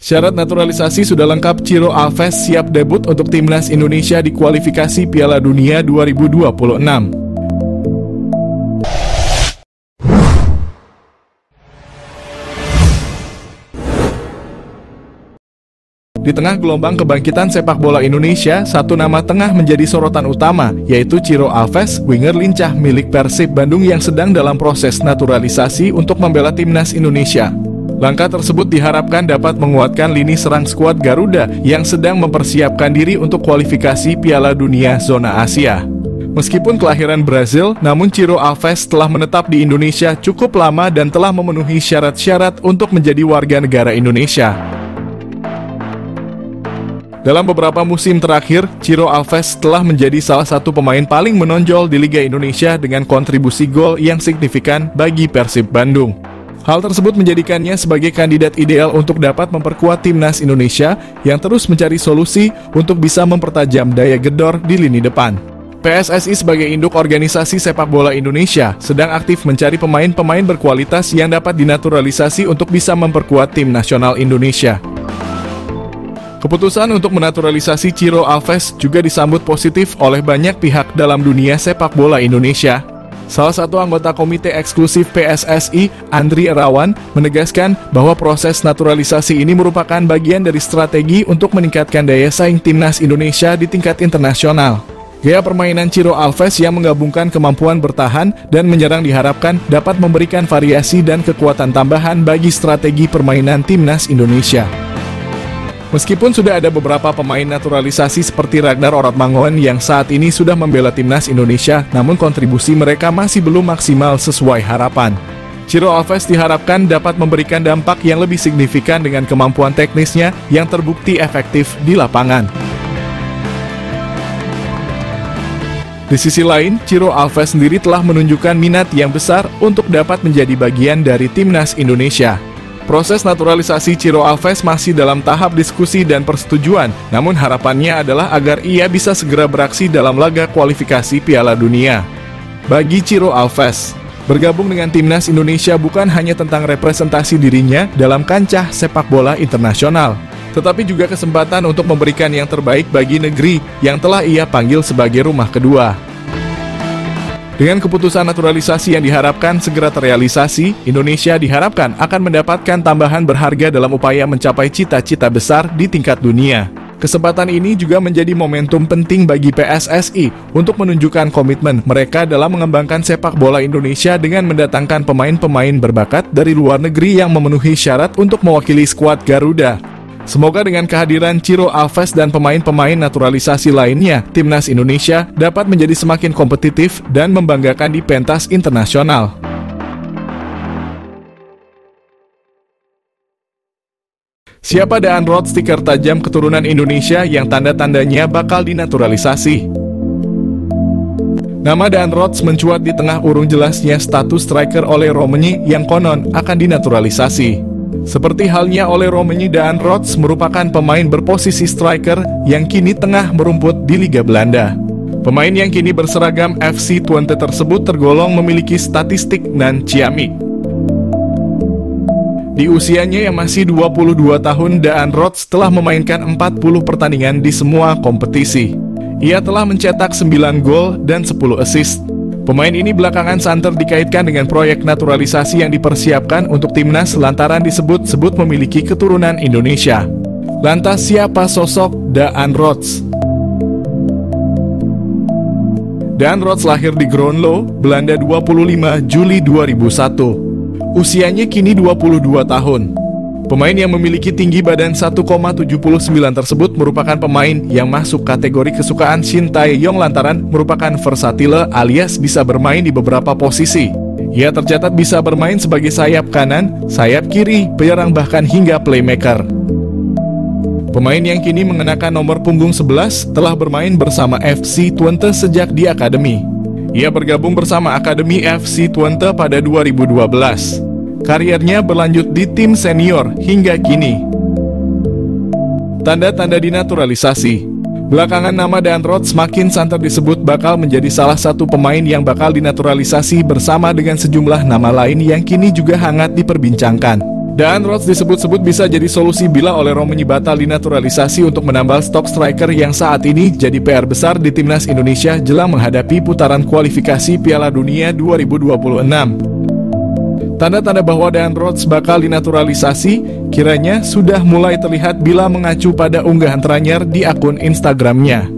Syarat naturalisasi sudah lengkap, Ciro Alves siap debut untuk timnas Indonesia di kualifikasi Piala Dunia 2026. Di tengah gelombang kebangkitan sepak bola Indonesia, satu nama tengah menjadi sorotan utama, yaitu Ciro Alves, winger lincah milik Persib Bandung yang sedang dalam proses naturalisasi untuk membela timnas Indonesia. Langkah tersebut diharapkan dapat menguatkan lini serang skuad Garuda yang sedang mempersiapkan diri untuk kualifikasi Piala Dunia Zona Asia. Meskipun kelahiran Brazil, namun Ciro Alves telah menetap di Indonesia cukup lama dan telah memenuhi syarat-syarat untuk menjadi warga negara Indonesia. Dalam beberapa musim terakhir, Ciro Alves telah menjadi salah satu pemain paling menonjol di Liga Indonesia dengan kontribusi gol yang signifikan bagi Persib Bandung. Hal tersebut menjadikannya sebagai kandidat ideal untuk dapat memperkuat timnas Indonesia yang terus mencari solusi untuk bisa mempertajam daya gedor di lini depan. PSSI sebagai induk organisasi sepak bola Indonesia sedang aktif mencari pemain-pemain berkualitas yang dapat dinaturalisasi untuk bisa memperkuat tim nasional Indonesia. Keputusan untuk menaturalisasi Ciro Alves juga disambut positif oleh banyak pihak dalam dunia sepak bola Indonesia. Salah satu anggota komite eksklusif PSSI, Andri Irawan, menegaskan bahwa proses naturalisasi ini merupakan bagian dari strategi untuk meningkatkan daya saing timnas Indonesia di tingkat internasional. Gaya permainan Ciro Alves yang menggabungkan kemampuan bertahan dan menyerang diharapkan dapat memberikan variasi dan kekuatan tambahan bagi strategi permainan timnas Indonesia. Meskipun sudah ada beberapa pemain naturalisasi seperti Ragnar Oratmangoen yang saat ini sudah membela timnas Indonesia, namun kontribusi mereka masih belum maksimal sesuai harapan. Ciro Alves diharapkan dapat memberikan dampak yang lebih signifikan dengan kemampuan teknisnya yang terbukti efektif di lapangan. Di sisi lain, Ciro Alves sendiri telah menunjukkan minat yang besar untuk dapat menjadi bagian dari timnas Indonesia. Proses naturalisasi Ciro Alves masih dalam tahap diskusi dan persetujuan, namun harapannya adalah agar ia bisa segera beraksi dalam laga kualifikasi Piala Dunia. Bagi Ciro Alves, bergabung dengan timnas Indonesia bukan hanya tentang representasi dirinya dalam kancah sepak bola internasional, tetapi juga kesempatan untuk memberikan yang terbaik bagi negeri yang telah ia panggil sebagai rumah kedua. Dengan keputusan naturalisasi yang diharapkan segera terrealisasi, Indonesia diharapkan akan mendapatkan tambahan berharga dalam upaya mencapai cita-cita besar di tingkat dunia. Kesempatan ini juga menjadi momentum penting bagi PSSI untuk menunjukkan komitmen mereka dalam mengembangkan sepak bola Indonesia dengan mendatangkan pemain-pemain berbakat dari luar negeri yang memenuhi syarat untuk mewakili skuad Garuda. Semoga dengan kehadiran Ciro Alves dan pemain-pemain naturalisasi lainnya, timnas Indonesia dapat menjadi semakin kompetitif dan membanggakan di pentas internasional. Siapa Daan Roth, stiker tajam keturunan Indonesia yang tanda-tandanya bakal dinaturalisasi? Nama Daan Roth mencuat di tengah urung jelasnya status striker Ole Roemeny yang konon akan dinaturalisasi. Seperti halnya Ole Roemeny, Daan Roth merupakan pemain berposisi striker yang kini tengah merumput di Liga Belanda. Pemain yang kini berseragam FC Twente tersebut tergolong memiliki statistik nan ciamik. Di usianya yang masih 22 tahun, Daan Roth telah memainkan 40 pertandingan di semua kompetisi. Ia telah mencetak 9 gol dan 10 assist. Pemain ini belakangan santer dikaitkan dengan proyek naturalisasi yang dipersiapkan untuk timnas lantaran disebut-sebut memiliki keturunan Indonesia. Lantas siapa sosok Daan Roth? Daan Roth lahir di Groenlo, Belanda 25 Juli 2001. Usianya kini 22 tahun. Pemain yang memiliki tinggi badan 1,79 tersebut merupakan pemain yang masuk kategori kesukaan Shin Tae-yong lantaran merupakan versatile alias bisa bermain di beberapa posisi. Ia tercatat bisa bermain sebagai sayap kanan, sayap kiri, penyerang bahkan hingga playmaker. Pemain yang kini mengenakan nomor punggung 11 telah bermain bersama FC Twente sejak di akademi. Ia bergabung bersama Akademi FC Twente pada 2012. Kariernya berlanjut di tim senior hingga kini. Tanda-tanda dinaturalisasi. Belakangan nama Daan Roth semakin santer disebut bakal menjadi salah satu pemain yang bakal dinaturalisasi bersama dengan sejumlah nama lain yang kini juga hangat diperbincangkan. Dan Rhodes disebut-sebut bisa jadi solusi bila oleh Romani batal dinaturalisasi untuk menambal stok striker yang saat ini jadi PR besar di timnas Indonesia jelang menghadapi putaran kualifikasi Piala Dunia 2026. Tanda-tanda bahwa Dan Rhodes bakal dinaturalisasi kiranya sudah mulai terlihat bila mengacu pada unggahan teranyar di akun Instagramnya.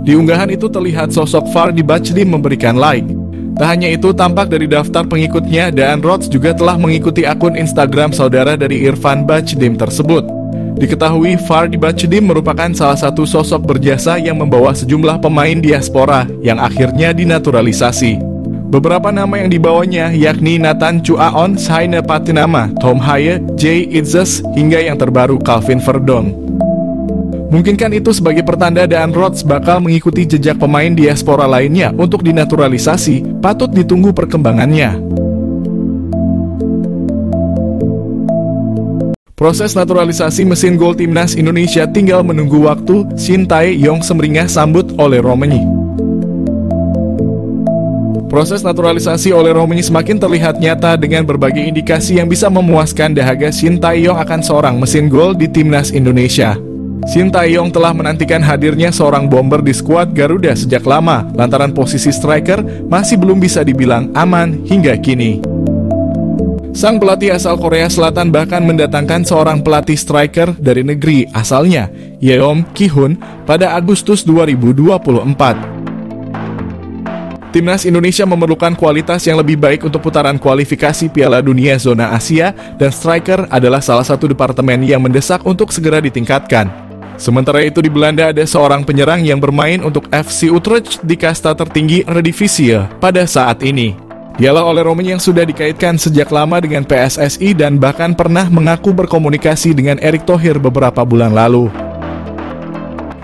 Di unggahan itu terlihat sosok Fardy Bachdim memberikan like. Tak hanya itu, tampak dari daftar pengikutnya, Dan Rhodes juga telah mengikuti akun Instagram saudara dari Irfan Bachdim tersebut. Diketahui Fardy Bachdim merupakan salah satu sosok berjasa yang membawa sejumlah pemain diaspora yang akhirnya dinaturalisasi. Beberapa nama yang dibawanya yakni Nathan Chuaon, Saina Patinama, Tom Haye, Jay Itzes, hingga yang terbaru Calvin Verdon. Mungkinkah itu sebagai pertanda Dan Rhodes bakal mengikuti jejak pemain diaspora lainnya untuk dinaturalisasi? Patut ditunggu perkembangannya. Proses naturalisasi mesin gol timnas Indonesia tinggal menunggu waktu. Shin Tae-yong semeringah sambut oleh Romani. Proses naturalisasi oleh Romani semakin terlihat nyata dengan berbagai indikasi yang bisa memuaskan dahaga Shin Tae-yong akan seorang mesin gol di timnas Indonesia. Shin Tae-yong telah menantikan hadirnya seorang bomber di skuad Garuda sejak lama, lantaran posisi striker masih belum bisa dibilang aman hingga kini. Sang pelatih asal Korea Selatan bahkan mendatangkan seorang pelatih striker dari negeri asalnya, Yeom Ki-hun, pada Agustus 2024. Timnas Indonesia memerlukan kualitas yang lebih baik untuk putaran kualifikasi Piala Dunia Zona Asia, dan striker adalah salah satu departemen yang mendesak untuk segera ditingkatkan. Sementara itu di Belanda ada seorang penyerang yang bermain untuk FC Utrecht di kasta tertinggi Eredivisie pada saat ini. Dialah oleh Romani yang sudah dikaitkan sejak lama dengan PSSI dan bahkan pernah mengaku berkomunikasi dengan Erick Thohir beberapa bulan lalu.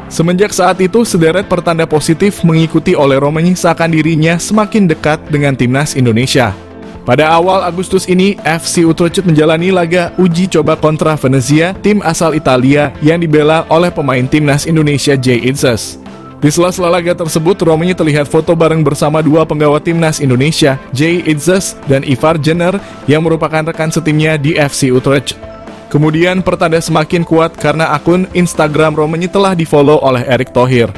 Semenjak saat itu, sederet pertanda positif mengikuti oleh Romani seakan dirinya semakin dekat dengan timnas Indonesia. Pada awal Agustus ini, FC Utrecht menjalani laga uji coba kontra Venezia, tim asal Italia yang dibela oleh pemain timnas Indonesia Jay Itzes. Di sela-sela laga tersebut, Romani terlihat foto bareng bersama dua penggawa timnas Indonesia, Jay Itzes dan Ivar Jenner, yang merupakan rekan setimnya di FC Utrecht. Kemudian pertanda semakin kuat karena akun Instagram Romani telah di-follow oleh Erick Thohir.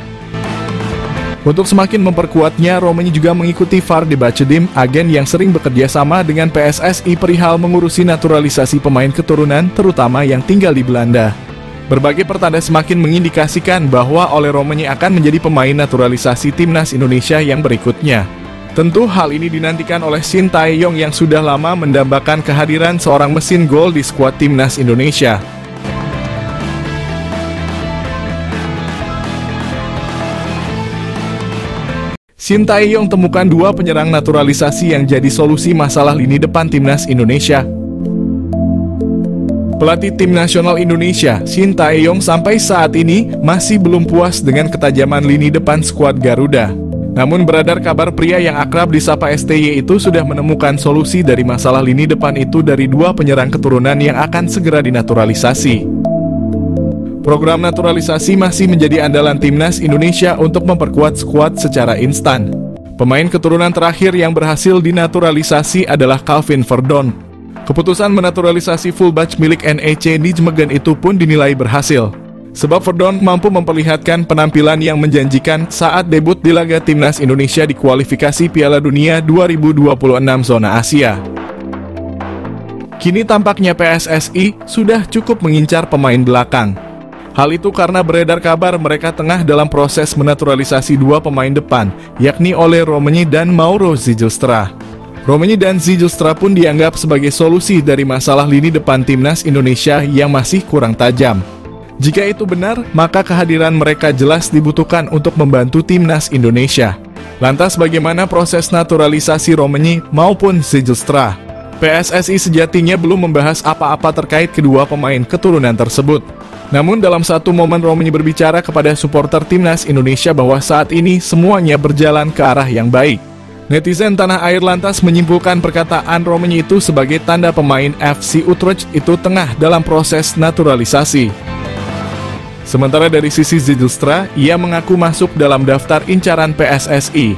Untuk semakin memperkuatnya, Romani juga mengikuti Fardy Bachdim, agen yang sering bekerja sama dengan PSSI perihal mengurusi naturalisasi pemain keturunan, terutama yang tinggal di Belanda. Berbagai pertanda semakin mengindikasikan bahwa oleh Romani akan menjadi pemain naturalisasi timnas Indonesia yang berikutnya. Tentu hal ini dinantikan oleh Shin Tae-yong yang sudah lama mendambakan kehadiran seorang mesin gol di skuad timnas Indonesia. Shin Tae-yong temukan dua penyerang naturalisasi yang jadi solusi masalah lini depan timnas Indonesia. Pelatih tim nasional Indonesia, Shin Tae-yong sampai saat ini masih belum puas dengan ketajaman lini depan skuad Garuda. Namun beredar kabar pria yang akrab disapa STY itu sudah menemukan solusi dari masalah lini depan itu dari dua penyerang keturunan yang akan segera dinaturalisasi. Program naturalisasi masih menjadi andalan timnas Indonesia untuk memperkuat skuad secara instan. Pemain keturunan terakhir yang berhasil dinaturalisasi adalah Calvin Verdon. Keputusan menaturalisasi fullback milik NEC Nijmegen itu pun dinilai berhasil. Sebab Verdon mampu memperlihatkan penampilan yang menjanjikan saat debut di laga timnas Indonesia di kualifikasi Piala Dunia 2026 Zona Asia. Kini tampaknya PSSI sudah cukup mengincar pemain belakang. Hal itu karena beredar kabar mereka tengah dalam proses menaturalisasi dua pemain depan, yakni oleh Romani dan Mauro Zijlstra. Romani dan Zijlstra pun dianggap sebagai solusi dari masalah lini depan timnas Indonesia yang masih kurang tajam. Jika itu benar, maka kehadiran mereka jelas dibutuhkan untuk membantu timnas Indonesia. Lantas bagaimana proses naturalisasi Romani maupun Zijlstra? PSSI sejatinya belum membahas apa-apa terkait kedua pemain keturunan tersebut. Namun dalam satu momen Romani berbicara kepada supporter timnas Indonesia bahwa saat ini semuanya berjalan ke arah yang baik. Netizen tanah air lantas menyimpulkan perkataan Romani itu sebagai tanda pemain FC Utrecht itu tengah dalam proses naturalisasi. Sementara dari sisi Zijlstra, ia mengaku masuk dalam daftar incaran PSSI.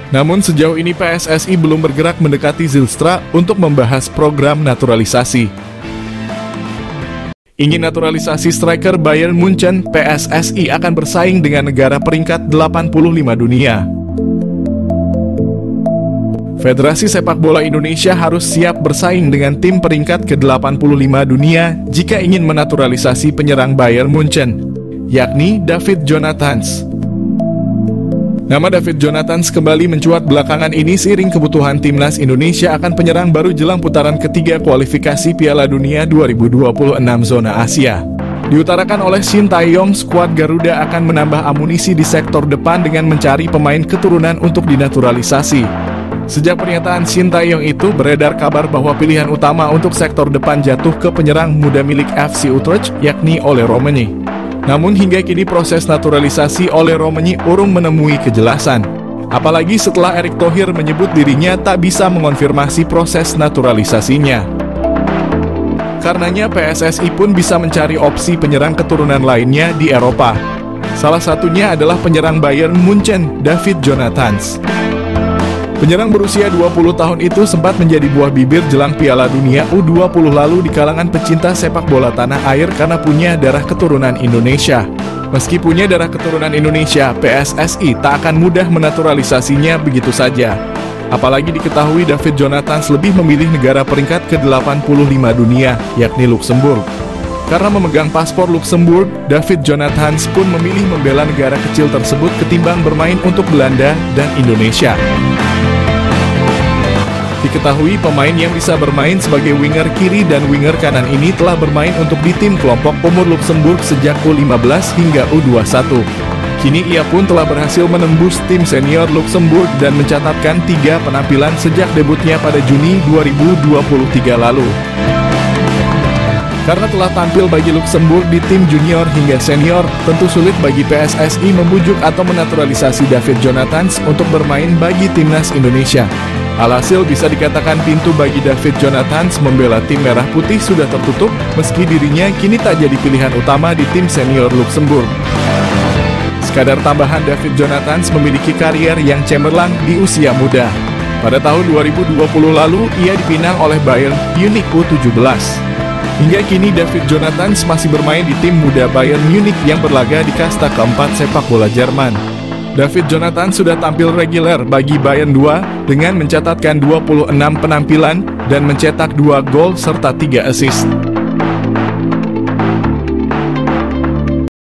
Namun sejauh ini PSSI belum bergerak mendekati Zijlstra untuk membahas program naturalisasi. Ingin naturalisasi striker Bayern Munchen, PSSI akan bersaing dengan negara peringkat 85 dunia. Federasi Sepak Bola Indonesia harus siap bersaing dengan tim peringkat ke-85 dunia jika ingin menaturalisasi penyerang Bayern Munchen, yakni David Jonathans. Nama David Jonathans kembali mencuat belakangan ini seiring kebutuhan timnas Indonesia akan penyerang baru jelang putaran ketiga kualifikasi Piala Dunia 2026 zona Asia. Diutarakan oleh Shin Tae-yong, skuad Garuda akan menambah amunisi di sektor depan dengan mencari pemain keturunan untuk dinaturalisasi. Sejak pernyataan Shin Tae-yong itu, beredar kabar bahwa pilihan utama untuk sektor depan jatuh ke penyerang muda milik FC Utrecht, yakni Ole Roemeny. Namun hingga kini proses naturalisasi Ole Roemeny urung menemui kejelasan. Apalagi setelah Erick Thohir menyebut dirinya tak bisa mengonfirmasi proses naturalisasinya. Karenanya PSSI pun bisa mencari opsi penyerang keturunan lainnya di Eropa. Salah satunya adalah penyerang Bayern Munchen, David Jonathans. Penyerang berusia 20 tahun itu sempat menjadi buah bibir jelang Piala Dunia U20 lalu di kalangan pecinta sepak bola tanah air karena punya darah keturunan Indonesia. Meski punya darah keturunan Indonesia, PSSI tak akan mudah menaturalisasinya begitu saja. Apalagi diketahui David Jonathans lebih memilih negara peringkat ke-85 dunia, yakni Luxembourg. Karena memegang paspor Luxembourg, David Jonathans pun memilih membela negara kecil tersebut ketimbang bermain untuk Belanda dan Indonesia. Diketahui pemain yang bisa bermain sebagai winger kiri dan winger kanan ini telah bermain untuk di tim kelompok umur Luxembourg sejak U15 hingga U21. Kini ia pun telah berhasil menembus tim senior Luxembourg dan mencatatkan 3 penampilan sejak debutnya pada Juni 2023 lalu. Karena telah tampil bagi Luxembourg di tim junior hingga senior, tentu sulit bagi PSSI membujuk atau menaturalisasi David Jonathans untuk bermain bagi timnas Indonesia. Alhasil bisa dikatakan pintu bagi David Jonathans membela tim merah putih sudah tertutup, meski dirinya kini tak jadi pilihan utama di tim senior Luxembourg. Sekadar tambahan, David Jonathans memiliki karier yang cemerlang di usia muda. Pada tahun 2020 lalu, ia dipinang oleh Bayern Munich U17. Hingga kini David Jonathans masih bermain di tim muda Bayern Munich yang berlaga di kasta keempat sepak bola Jerman. David Jonathans sudah tampil reguler bagi Bayern 2 dengan mencatatkan 26 penampilan dan mencetak 2 gol serta 3 assist.